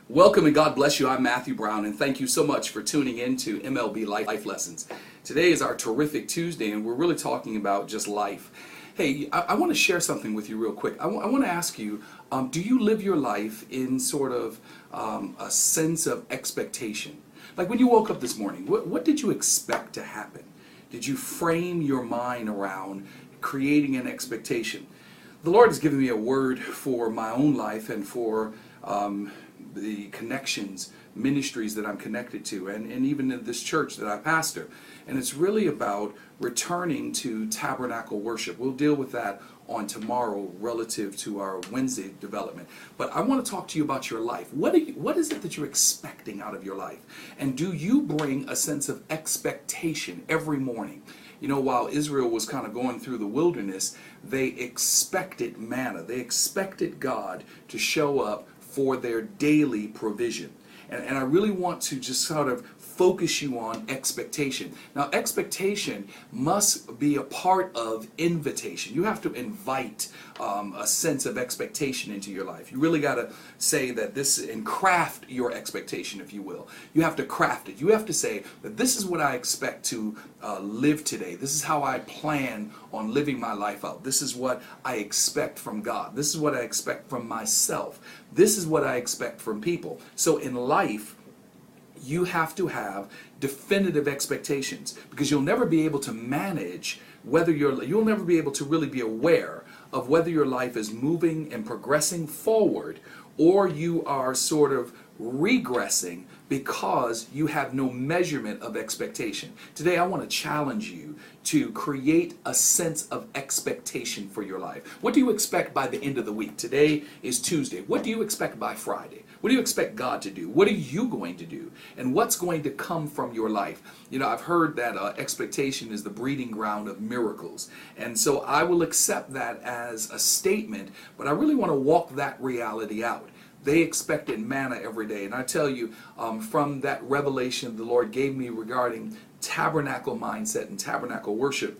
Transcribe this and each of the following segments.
Welcome and God bless you. I'm Matthew Brown, and thank you so much for tuning in to MLB Life Lessons. Today is our terrific Tuesday, and we're really talking about just life. Hey, I want to share something with you real quick. I want to ask you, do you live your life in sort of a sense of expectation? Like when you woke up this morning, what did you expect to happen? Did you frame your mind around creating an expectation? The Lord has given me a word for my own life and for the connections, ministries that I'm connected to, and even in this church that I pastor. And it's really about returning to tabernacle worship. We'll deal with that on tomorrow relative to our Wednesday development. But I want to talk to you about your life. What is it that you're expecting out of your life? And do you bring a sense of expectation every morning? You know, while Israel was kind of going through the wilderness, they expected manna. They expected God to show up for their daily provision. And I really want to just sort of focus you on expectation. Now, expectation must be a part of invitation. You have to invite a sense of expectation into your life. You really got to say that this, and craft your expectation, if you will. You have to craft it. You have to say that this is what I expect to live today. This is how I plan on living my life out. This is what I expect from God. This is what I expect from myself. This is what I expect from people. So in life, you have to have definitive expectations, because you'll never be able to manage whether you'll never be able to really be aware of whether your life is moving and progressing forward, or you are sort of regressing because you have no measurement of expectation. Today I want to challenge you to create a sense of expectation for your life. What do you expect by the end of the week? Today is Tuesday. What do you expect by Friday? What do you expect God to do? What are you going to do? And what's going to come from your life? You know, I've heard that expectation is the breeding ground of miracles. And so I will accept that as a statement, but I really want to walk that reality out. They expected manna every day. And I tell you, from that revelation the Lord gave me regarding tabernacle mindset and tabernacle worship,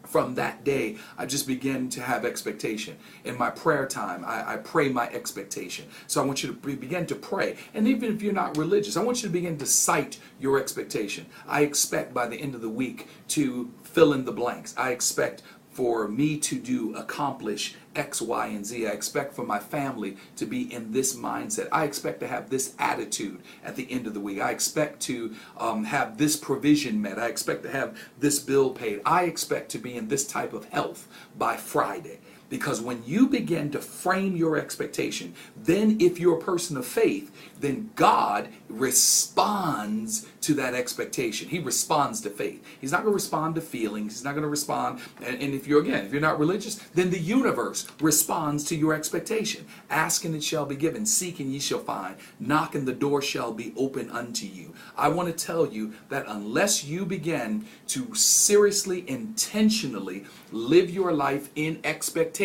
from that day, I just began to have expectation. In my prayer time, I pray my expectation. So I want you to begin to pray. And even if you're not religious, I want you to begin to cite your expectation. I expect by the end of the week to fill in the blanks. I expect for me to accomplish X, Y, and Z. I expect for my family to be in this mindset. I expect to have this attitude at the end of the week. I expect to have this provision met. I expect to have this bill paid. I expect to be in this type of health by Friday. Because when you begin to frame your expectation, then if you're a person of faith, then God responds to that expectation. He responds to faith. He's not going to respond to feelings. He's not going to respond. And if you're not religious, then the universe responds to your expectation. Ask and it shall be given. Seek and ye shall find. Knock and the door shall be open unto you. I want to tell you that unless you begin to seriously, intentionally live your life in expectation,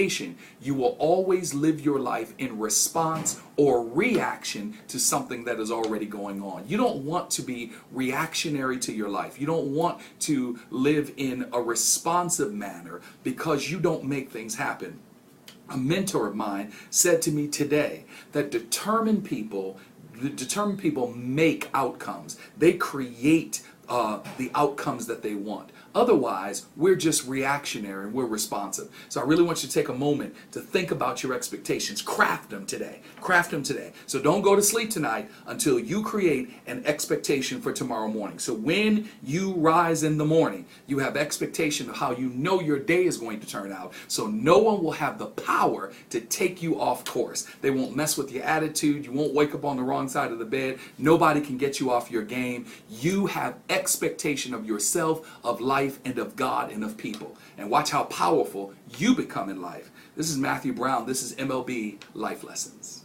you will always live your life in response or reaction to something that is already going on. You don't want to be reactionary to your life. You don't want to live in a responsive manner because you don't make things happen. A mentor of mine said to me today that determined people make outcomes. They create the outcomes that they want. Otherwise, we're just reactionary and we're responsive. So I really want you to take a moment to think about your expectations. Craft them today. Craft them today. So don't go to sleep tonight until you create an expectation for tomorrow morning. So when you rise in the morning, you have expectation of how you know your day is going to turn out. So no one will have the power to take you off course. They won't mess with your attitude. You won't wake up on the wrong side of the bed. Nobody can get you off your game. You have expectation of yourself, of life, and of God and of people. And watch how powerful you become in life. This is Matthew Brown. This is MLB Life Lessons.